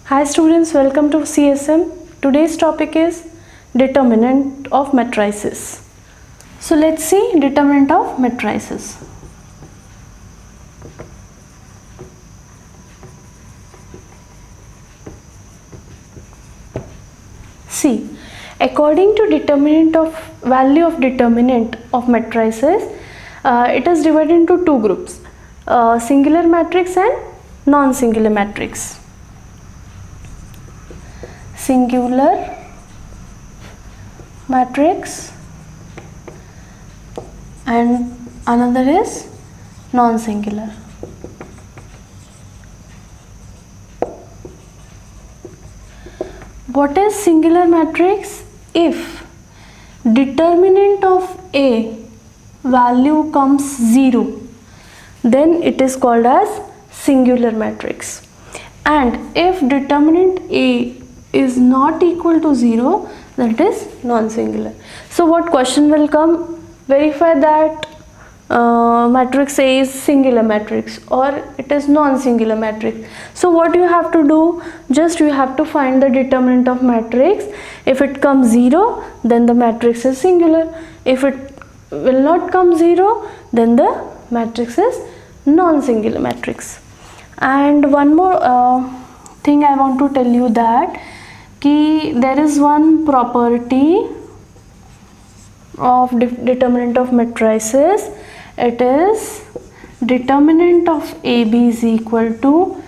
Hi students, welcome to CSM. Today's topic is determinant of matrices. So let's see determinant of matrices. See, according to value of determinant of matrices, it is divided into two groups, singular matrix and non-singular matrix. Singular matrix and another is non-singular. What is singular matrix? If determinant of A value comes 0, then it is called as singular matrix. And if determinant A is not equal to 0, that is non-singular. So what question will come? Verify that matrix A is singular matrix or it is non-singular matrix. So what you have to do? Just you have to find the determinant of matrix. If it comes 0, then the matrix is singular. If it will not come 0, then the matrix is non-singular matrix. And one more thing I want to tell you that there is one property of determinant of matrices. It is determinant of AB is equal to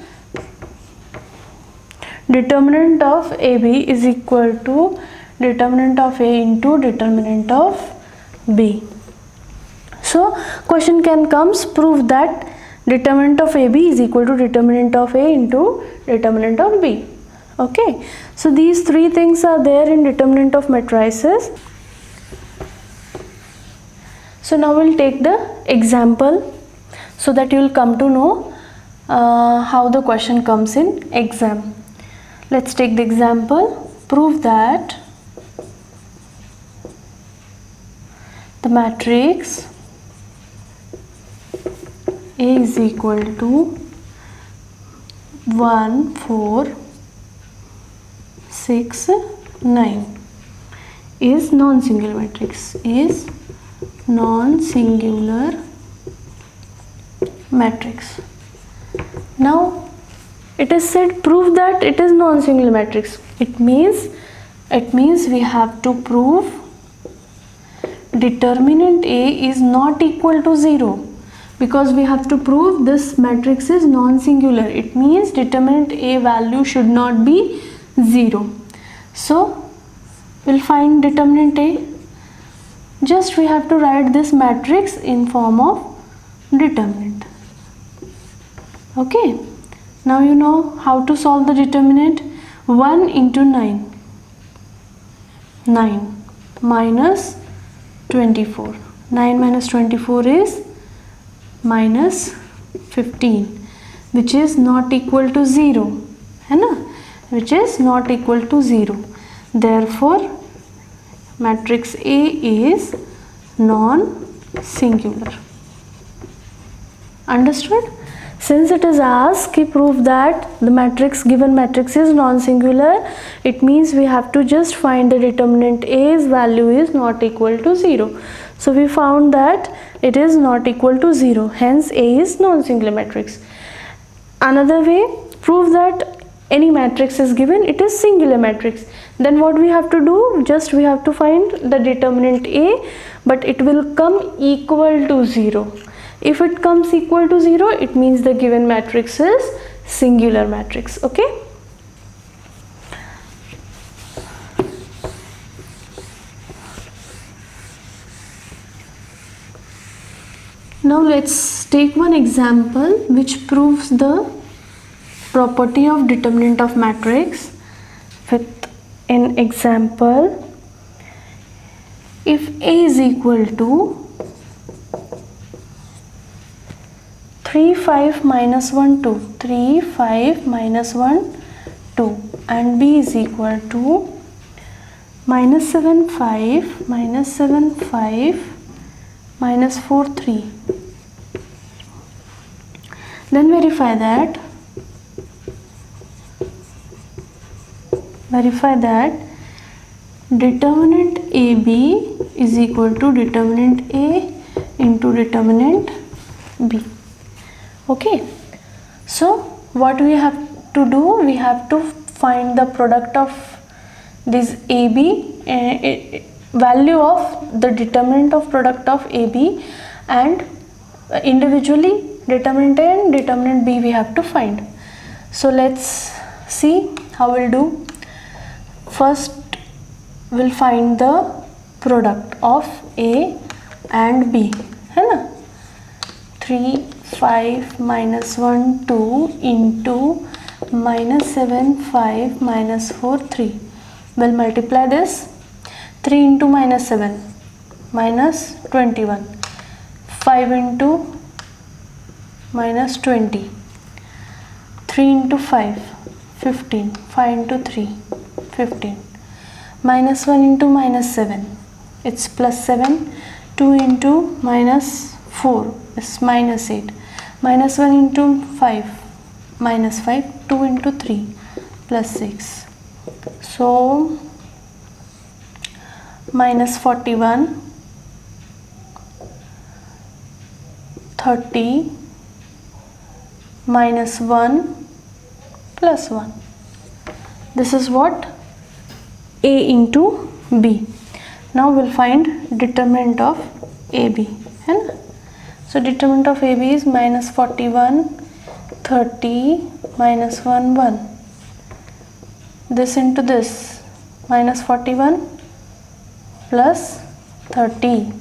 determinant of AB is equal to determinant of A into determinant of B. So question can comes, prove that determinant of AB is equal to determinant of A into determinant of B. Okay, so these three things are there in determinant of matrices. So now we'll take the example so that you will come to know how the question comes in exam. Let's take the example. Prove that the matrix A is equal to 1, 4, 6, 9 is non-singular matrix, is non-singular matrix. Now it is said prove that it is non-singular matrix. It means we have to prove determinant A is not equal to 0. Because we have to prove this matrix is non-singular. It means determinant A value should not be 0. So we'll find determinant A. Just we have to write this matrix in form of determinant. Okay. Now you know how to solve the determinant. 1 into 9. 9 minus 24. 9 minus 24 is minus 15, which is not equal to 0, है ना? Which is not equal to 0. Therefore, matrix A is non-singular. Understood? Since it is asked to prove that the given matrix is non-singular, it means we have to just find the determinant A's value is not equal to 0. So we found that it is not equal to 0. Hence A is non-singular matrix. Another way, prove that any matrix is given, it is singular matrix. Then what we have to do? Just we have to find the determinant A, but it will come equal to 0. If it comes equal to 0, it means the given matrix is singular matrix. Okay. Now let's take one example which proves the property of determinant of matrix. With an example, if A is equal to 3, 5, minus 1, 2, 3, 5, minus 1, 2 and B is equal to minus 7, 5, minus 7, 5, minus 4, 3. Then verify that verify that determinant AB is equal to determinant A into determinant B. Okay, so what we have to do, we have to find the product of this AB, value of the determinant of product of AB, and individually determinant A and determinant B we have to find. So let's see how we'll do. First we'll find the product of A and B, है ना. 3 5 minus 1 2 into minus 7 5 minus 4 3. We'll multiply this. 3 into minus 7 minus 21, 5 into minus 20, 3 into 5 15, 5 into 3 15, minus 1 into minus 7, it's plus 7, 2 into minus 4 is minus 8, minus 1 into 5 minus 5, 2 into 3 plus 6, so minus 41, 30, minus 1 plus 1. This is what? A into B. Now we'll find determinant of AB. So determinant of AB is minus 41, 30, minus 1, 1. This into this, minus 41 plus 30.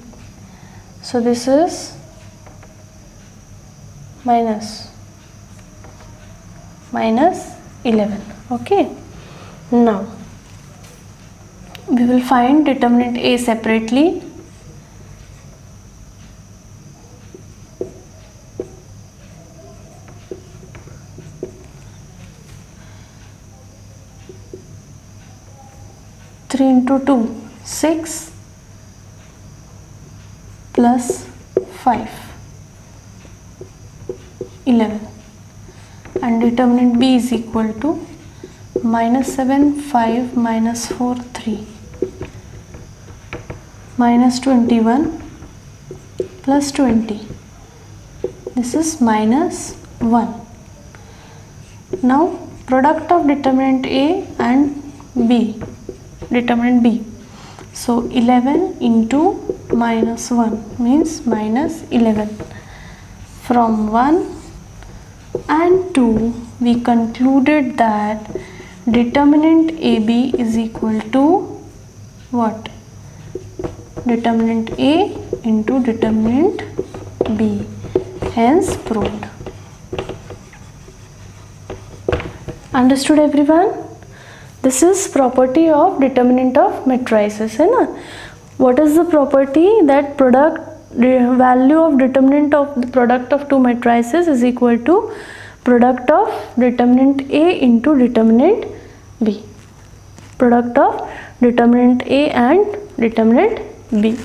So this is minus 11. Okay. Now we will find determinant A separately. Three into 2, 6 plus 5, 11, and determinant B is equal to minus 7, 5, minus 4, 3, minus 21 plus 20. This is minus 1. Now product of determinant A and B, determinant B. So 11 into minus 1 means minus 11. From 1 and 2 we concluded that determinant AB is equal to what? Determinant A into determinant B. Hence proved. Understood everyone? This is property of determinant of matrices, है ना? What is the property? That value of determinant of the product of two matrices is equal to product of determinant A into determinant B. Product of determinant A and determinant B.